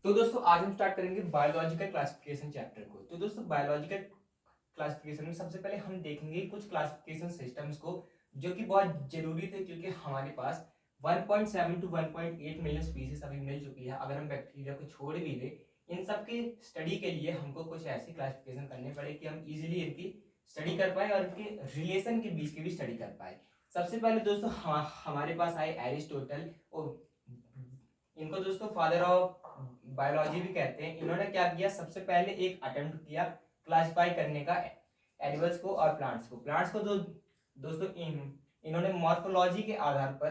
तो दोस्तों आज हम स्टार्ट करेंगे बायोलॉजिकल क्लासिफिकेशन चैप्टर को। तो दोस्तों बायोलॉजिकल क्लासिफिकेशन में सबसे पहले हम देखेंगे कुछ क्लासिफिकेशन सिस्टम्स को जो कि बहुत जरूरी थे, क्योंकि हमारे पास 1.7 टू 1.8 मिलियन स्पीसीज अभी मिल चुकी है। अगर हम बैक्टीरिया को छोड़ भी दें, इन सब की स्टडी के लिए हमको कुछ ऐसी क्लासिफिकेशन करनी पड़े कि हम इजीली इनकी स्टडी कर पाए और इनके रिलेशन के बीच की भी स्टडी कर पाए। सबसे पहले दोस्तों हमारे पास आए एरिस्टोटल, और इनको दोस्तों फादर ऑफ बायोलॉजी भी कहते हैं। इन्होंने क्या किया, सबसे पहले एक अटेम्प्ट किया क्लासिफाई करने का एनिमल्स को और प्लांट्स को। दोस्तों इन्होंने मॉर्फोलॉजी के आधार पर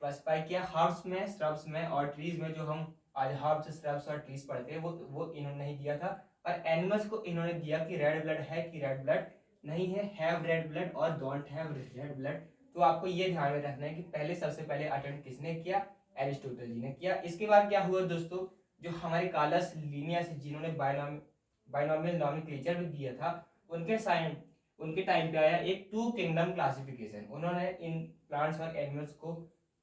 क्लासिफाई किया। हर्ब्स में, श्रब्स में और ट्रीज में, जो हम आज हर्ब्स, श्रब्स और ट्रीज पढ़ते हैं, वो इन्होंने नहीं दिया था। और एनिमल्स को इन्होंने दिया कि रेड ब्लड है कि रेड ब्लड नहीं है, हैव रेड ब्लड और डोंट हैव रेड ब्लड। तो आपको ये ध्यान में रखना है कि पहले सबसे पहले अटेम्प्ट किसने किया, एरिस्टोटल जी ने किया। इसके बाद क्या हुआ दोस्तों, जो हमारे कार्लस लिनियस जिन्होंने बाइनोमियल नॉमेनक्लेचर भी दिया था, उनके टाइम पे आया एक टू किंगडम क्लासिफिकेशन। उन्होंने इन प्लांट्स और एनिमल्स को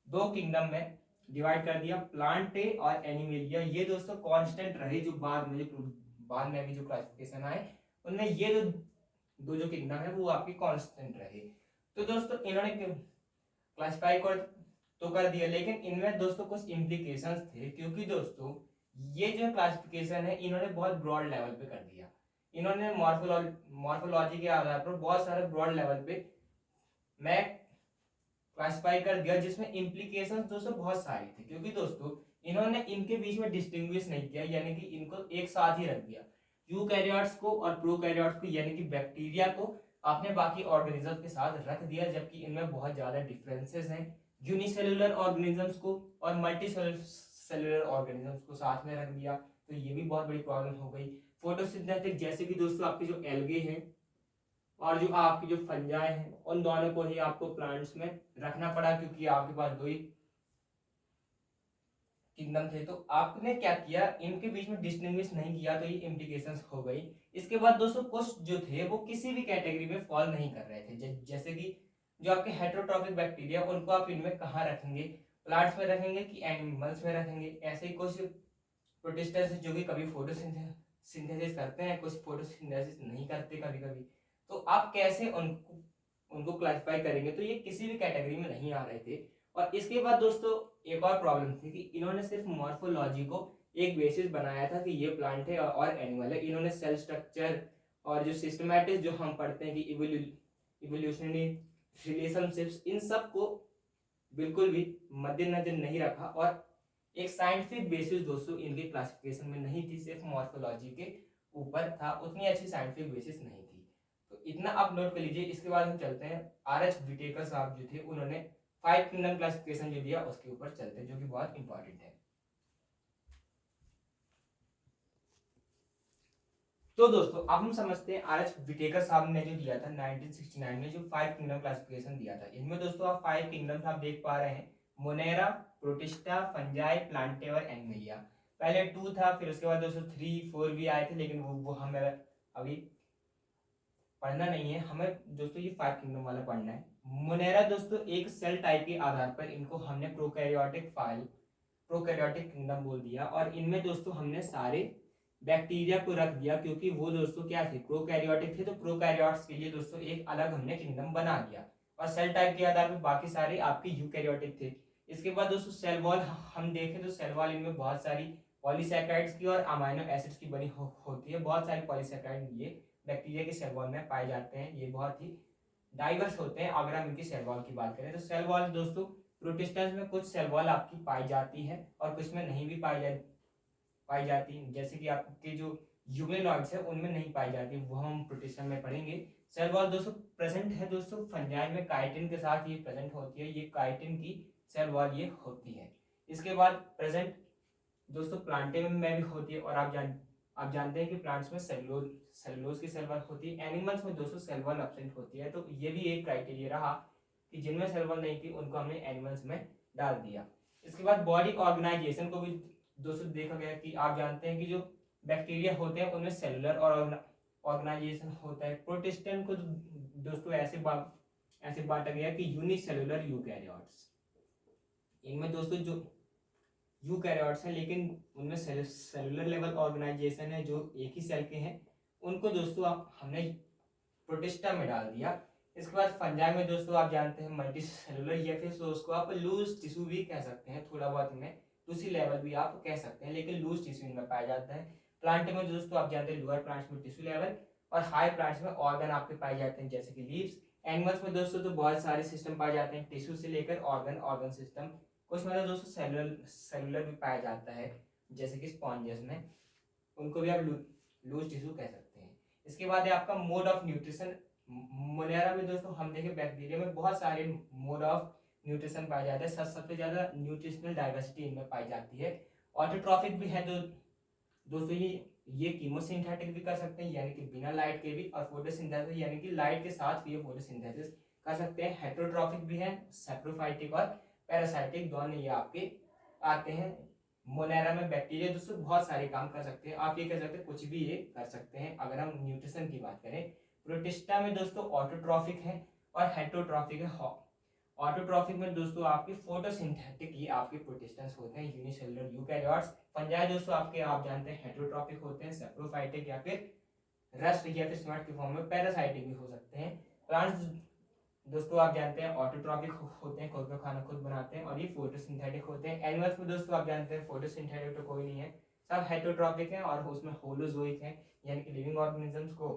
दो किंगडम में डिवाइड कर दिया, प्लांटे और एनिमेलिया। ये दोस्तों कांस्टेंट रहे, जो बाद में भी जो क्लासिफिकेशन आए उनमें ये जो किंगडम है वो आपकी कांस्टेंट रहे। तो दोस्तों इन्होंने क्लासिफाई कर दिया, लेकिन इनमें दोस्तों कुछ इम्प्लीकेशंस थे, क्योंकि दोस्तों ये जो क्लासिफिकेशन है इन्होंने बहुत ब्रॉड लेवल पे कर दिया। इन्होंने मॉर्फोलॉजी के आधार पर बहुत सारे ब्रॉड लेवल पे मैं क्लासिफाई कर दिया, जिसमें इम्प्लीकेशंस दोस्तों बहुत सारी थी। क्योंकि दोस्तों इन्होंने इनके बीच में डिस्टिंग्विश नहीं किया, यानी कि इनको एक साथ ही रख दिया, यूकैरियोट्स को और प्रोकैरियोट्स को, यानी कि बैक्टीरिया को आपने बाकी ऑर्गेनिजम्स के साथ रख दिया, जबकि इनमें बहुत ज्यादा डिफरेंसेस हैं। यूनिसेलुलर ऑर्गेनिजम्स को और मल्टी सेलुलर ऑर्गेनिजम्स को साथ में रख दिया, तो ये भी बहुत बड़ी प्रॉब्लम हो गई। फोटोसिंथेटिक, जैसे कि दोस्तों आपके जो एल्गे हैं और जो आपकी जो फंजाई हैं, उन दोनों को ही आपको प्लांट्स में रखना पड़ा, क्योंकि आपके पास दो ही किंगडम थे। तो आपने क्या किया, इनके बीच में डिस्टिंग्विश नहीं किया, तो ये इम्प्लीकेशंस हो गई। इसके बाद दोस्तों कुछ जो थे वो किसी भी कैटेगरी में फॉल नहीं कर रहे थे, जैसे कि जो आपके हेटेरोट्रॉफिक बैक्टीरिया, उनको आप इनमें कहाँ रखेंगे, प्लांट्स में रखेंगे कि एनिमल्स में रखेंगे। ऐसे ही कुछ प्रोटिस्टस जो कि कभी फोटोसिंथेसिस करते हैं, कुछ फोटोसिंथेसिस नहीं करते कभी कभी। तो आप कैसे उनको उनको क्लासिफाई करेंगे, तो ये किसी भी कैटेगरी में नहीं आ रहे थे। और इसके बाद दोस्तों एक और प्रॉब्लम थी कि इन्होंने सिर्फ मॉर्फोलॉजी को एक बेसिस बनाया था कि ये प्लांट है और एनिमल है। इन्होंने सेल स्ट्रक्चर और जो सिस्टमैटिक जो हम पढ़ते हैं कि इवोल्यूशनरी रिलेशनशिप्स, इन सब को बिल्कुल भी मद्देनजर नहीं रखा, और एक साइंटिफिक बेसिस दोस्तों इनके क्लासिफिकेशन में नहीं थी, सिर्फ मॉर्फोलॉजी के ऊपर था, उतनी अच्छी साइंटिफिक बेसिस नहीं थी। तो इतना आप नोट कर लीजिए। इसके बाद हम चलते हैं आर.एच. विटेकर साहब जो थे, उन्होंने 5 किंगडम क्लासिफिकेशन जो दिया उसके ऊपर चलते हैं, जो कि बहुत इंपॉर्टेंट है। तो दोस्तों अब हम समझते हैं आर.एच. विटेकर साहब ने जो दिया था 1969 में, जो 5 किंगडम क्लासिफिकेशन दिया था। इनमें दोस्तों आप 5 किंगडम्स आप देख पा रहे हैं, मोनेरा, प्रोटिस्टा, फंजाई, प्लांटे और एनिमेलिया। पहले 2 था, फिर उसके बाद दोस्तों 3, 4 भी आए थे, लेकिन वो हमें अभी पढ़ना नहीं है। हमें दोस्तों ये 5 किंगडम वाला पढ़ना है। मोनेरा दोस्तों एक सेल टाइप के आधार पर इनको हमने प्रोकैरियोटिक किंगडम बोल दिया, और इनमें दोस्तों हमने सारे बैक्टीरिया को रख दिया, क्योंकि वो दोस्तों क्या थे, प्रोकैरियोटिक थे। तो प्रोकैरियोट्स के लिए दोस्तों एक अलग हमने किंगडम बना दिया, और सेल टाइप के आधार पर बाकी सारे आपके यूकैरियोटिक थे। इसके बाद दोस्तों सेल वॉल हम देखें तो सेल वॉल इनमें बहुत सारी पॉलीसैकेराइड्स की और अमाइनो एसिड्स की बनी होती है। बहुत सारी पॉलीसैकेराइड ये बैक्टीरिया के सेल वॉल में पाए जाते हैं। ये बहुत ही डाइवर्स होते हैं। अगर हम इनकी सेल वॉल की बात करें तो सेल वॉल दोस्तों प्रोटिस्टस में कुछ सेल वॉल आपकी पाई जाती है और कुछ में नहीं भी पाई जाती, जैसे कि आपके जो यूग्लिनॉइड्स है उनमें नहीं पाई जाती, वो हम प्रोटिस्टा में पढ़ेंगे। सेल वॉल दोस्तों प्रेजेंट है दोस्तों फंजाई में, काइटिन के साथ ये प्रेजेंट होती है, ये काइटिन की सेल वॉल ये होती है। इसके बाद प्रेजेंट दोस्तों प्लांटे में भी होती है, और आप जानते हैं कि प्लांट्स में सेलुलोज की सेल वॉल होती है। एनिमल्स में दोस्तों सेल वॉल एब्सेंट होती है। तो ये भी एक क्राइटेरिया रहा कि जिनमें सेल वॉल नहीं थी उनको हमने एनिमल्स में डाल दिया। इसके बाद बॉडी ऑर्गेनाइजेशन को भी दोस्तों देखा गया कि आप जानते हैं कि जो बैक्टीरिया होते हैं उनमें सेलुलर और ऑर्गेनाइजेशन होता है। प्रोटिस्टन को दोस्तों ऐसे बांटा गया कि यूनिसेलुलर यूकैरियोट्स। इनमें दोस्तों जो यूकैरियोट्स हैं, लेकिन उनमें सेलुलर लेवल ऑर्गेनाइजेशन है जो एक ही सेल के हैं, उनको दोस्तों आप हमने प्रोटिस्टा में डाल दिया। इसके बाद फंजाई में दोस्तों आप जानते हैं मल्टी सेलुलर, या फिर उसको आप लूज टिश्यू भी कह सकते हैं, थोड़ा बहुत इनमें दूसरी लेवल भी आप कह सकते हैं, लेकिन लूज टिश्यू इनमें पाया जाता है। प्लांट में दोस्तों आप जानते हैं लोअर प्लांट्स में टिश्यू लेवल और हाई प्लांट्स में ऑर्गन आपके पाए जाते हैं, जैसे कि लीव्स। एनिमल्स में दोस्तों तो बहुत सारे सिस्टम पाए जाते हैं, टिश्यू से लेकर ऑर्गन, ऑर्गन सिस्टम। कुछ में तो दोस्तों सेलुलर सेलुलर भी पाया जाता है, जैसे कि स्पॉन्जेस में, उनको भी आप लूज टिश्यू कह सकते हैं। इसके बाद है आपका मोड ऑफ न्यूट्रिशन। मोनेरा में दोस्तों हम देखें बैक्टीरिया में बहुत सारे मोड ऑफ न्यूट्रिशन पाए जाते हैं, सबसे ज्यादा न्यूट्रिशनल डाइवर्सिटी इनमें पाई जाती है। ऑटोट्रॉफिक भी है दोस्तों ये कीमोसिंथेटिक भी कर सकते हैं, यानी कि बिना लाइट के भी, और फोटोसिंथेसिस यानी कि लाइट के साथ भी ये फोटोसिंथेसिस कर सकते हैं। हेटेरोट्रॉफिक भी है, सैप्रोफाइटिक और पैरासाइटिक दोनों ये आपके आते हैं। मोनेरा में बैक्टीरिया दोस्तों बहुत सारे काम कर सकते हैं, आप ये कह सकते हैं कुछ भी ये कर सकते हैं अगर हम न्यूट्रिशन की बात करें। प्रोटिस्टा में दोस्तों ऑटोट्रॉफिक है और हेटेरोट्रॉफिक है। ऑटोट्रॉफिक में दोस्तों आपके फोटोसिंथेटिक ये आपके प्रोटिस्टेंस होते हैं, यूनिसेलुलर यूकैरियोट्स। फंजाई दोस्तों आपके आप जानते हैं हेटेरोट्रॉफिक होते हैं, सैप्रोफाइटिक या फिर रस्ट या फिर स्मट के फॉर्म में पैरासाइटिक भी हो सकते हैं। प्लांट्स दोस्तों आप जानते हैं ऑटोट्रॉफिक होते हैं, खुद का खाना खुद बनाते हैं, और ये फोटोसिंथेटिक होते हैं। एनिमल्स में दोस्तों आप जानते हैं फोटोसिंथेटिक तो कोई नहीं है, सब हेटेरोट्रॉफिक हैं और उसमें होलोजोइक हैं, यानी कि लिविंग ऑर्गेनिजम्स को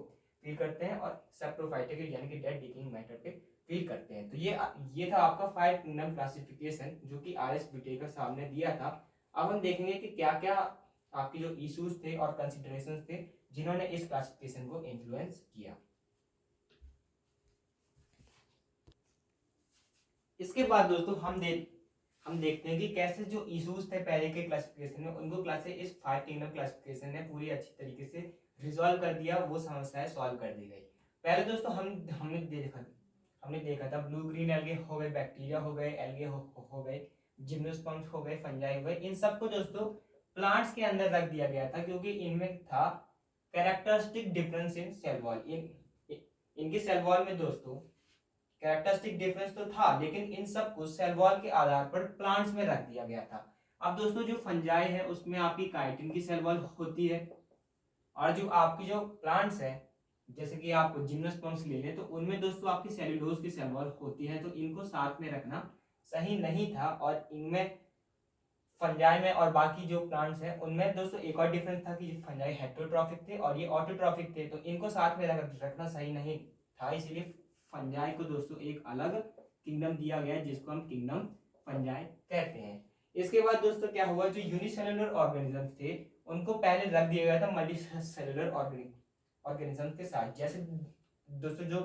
फील करते हैं, और सैप्रोफाइटिक यानी कि डेड डिकेइंग मैटर पे फील करते हैं। तो ये था आपका 5 किंगडम क्लासिफिकेशन जो कि आर.एस. विटेकर साहब ने दिया था। अब हम देखेंगे कि क्या क्या आपके जो इश्यूज थे और कंसिडरेशंस थे जिन्होंने इस क्लासिफिकेशन को इन्फ्लुएंस किया। इसके बाद दोस्तों हम देखते हैं कि कैसे जो इश्यूज थे पहले के क्लासिफिकेशन में, उनको इस 5 किंगडम क्लासिफिकेशन ने पूरी अच्छी तरीके से रिजॉल्व कर दिया, वो समस्याएं सॉल्व कर दी गई। पहले दोस्तों हमने देखा था ब्लू ग्रीन एल्गे हो गए, बैक्टीरिया हो गए, एल्गे हो गए, जिम्नोस्पर्म्स हो गए, फंजाई हो गए, इन सबको दोस्तों प्लांट्स के अंदर रख दिया गया था क्योंकि इनमें था characteristic difference in cell wall. इनकी सेल वॉल में दोस्तों कैरेक्टरिस्टिक डिफरेंस तो था, लेकिन इन सब को सेल वॉल के आधार पर प्लांट्स में रख दिया गया था। अब दोस्तों जो फंजाई है उसमें आपकी काइटिन की सेल वॉल होती है, और जो आपकी जो प्लांट्स है जैसे कि आप जिम्नोस्पर्म्स ले लें तो उनमें दोस्तों आपकी सेल्यूलोज की सेल वॉल होती है, तो इनको साथ में रखना सही नहीं था। और इनमें फंजाई में और बाकी जो प्लांट्स हैं उनमें दोस्तों एक और डिफरेंस था कि फंजाई हेटेरोट्रॉफिक थे और ये ऑटोट्रॉफिक थे, तो इनको साथ में रखना सही नहीं था, इसीलिए फंजाई को दोस्तों एक अलग किंगडम दिया गया जिसको हम किंगडम फंजाई कहते हैं। इसके बाद दोस्तों क्या हुआ, जो यूनिसेलुलर ऑर्गेनिजम्स थे उनको पहले रख दिया गया था मल्टी सेलुलर ऑर्गेनिजम्स के साथ, जैसे दोस्तों जो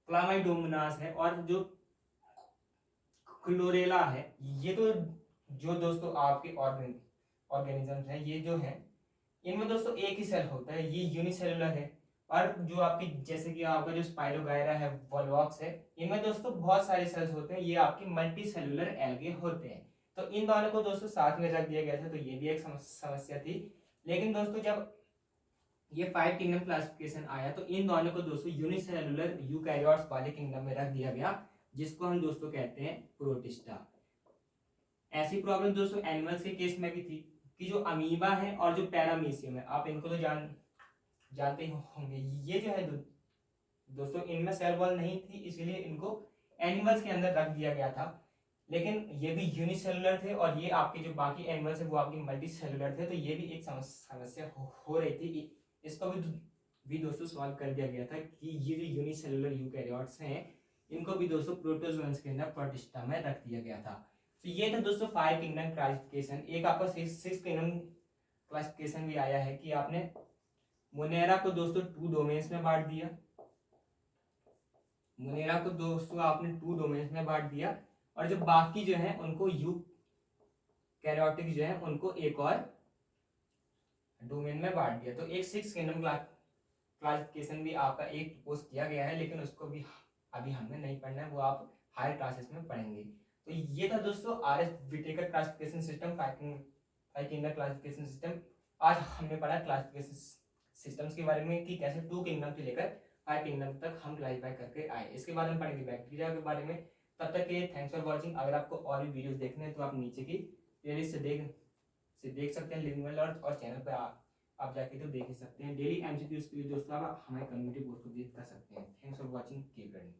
क्लामाइडोमोनास है और जो क्लोरेला है, ये तो जो दोस्तों आपके ऑर्गेनिजम्स हैं ये जो है इनमें दोस्तों एक ही सेल होता है, ये यूनिसेलुलर है। और जो आपकी जैसे कि आपका जो स्पाइरोगायरा है, वॉलवॉक्स है, इनमें दोस्तों बहुत सारे सेल्स होते हैं, ये आपके मल्टी सेलुलर एल्गे होते हैं। तो इन दोनों को दोस्तों साथ में रख दिया गया था, तो ये भी एक समस्या थी। लेकिन दोस्तों जब ये 5 किंगडम क्लासिफिकेशन आया तो इन दोनों को दोस्तों यूनिसेलुलर यूकैरियोट्स वाले किंगडम में रख दिया गया, जिसको हम दोस्तों कहते हैं प्रोटिस्टा। ऐसी प्रॉब्लम दोस्तों एनिमल्स के केस में भी थी कि जो अमीबा है और जो पैरामीशियम है, आप इनको तो जानते ही होंगे, ये जो है दोस्तों इनमें सेल वॉल नहीं थी, इसलिए इनको एनिमल्स के अंदर रख दिया गया था। लेकिन ये भी यूनिसेलुलर थे और ये आपके जो बाकी एनिमल्स है वो आपके मल्टी सेलुलर थे, तो ये भी एक समस्या हो रही थी। इसको भी दोस्तों सॉल्व कर दिया गया था कि ये जो यूनिसेलुलर यूकैरियोट्स हैं इनको भी दोस्तों प्रोटोजोन्स के अंदर प्रोटिस्टा में रख दिया गया था। तो ये था दोस्तों 5 किंगडम क्लासिफिकेशन। एक आपका 6 किंगडम क्लासिफिकेशन भी आया है कि आपने मोनेरा को दोस्तों 2 डोमेन्स में बांट दिया, मोनेरा को दोस्तों आपने 2 डोमेन्स में बांट दिया, और जो बाकी जो है उनको यूकैरियोटिक जो है उनको एक और डोमेन में बांट दिया। तो एक 6 किंगडम क्लासिफिकेशन भी आपका एक पोस्ट किया गया है, लेकिन उसको भी अभी हमें नहीं पढ़ना है, वो आप हायर क्लासेस में पढ़ेंगे। तो ये था दोस्तों R S. Whittaker classification system, 5 kingdom classification system. आज हमने पढ़ा क्लासिफिकेशन सिस्टम्स के बारे में कि कैसे 2 किंगडम से लेकर 5 किंगडम तक हम क्लासिफाई करके आए। इसके बाद हम पढ़ेंगे बैक्टीरिया के बारे में। तब तक के थैंक्स फॉर वॉचिंग। अगर आपको और भी वीडियोस देखने हैं तो आप नीचे की प्लेलिस्ट से से देख सकते हैं लिविंग अर्थ, और चैनल पे आप जाके तो देख ही सकते हैं। डेली एमसीक्यूज के लिए दोस्तों आप हमारे कम्युनिटी पोस्ट को विजिट कर सकते हैं। Thanks for watching, keep running.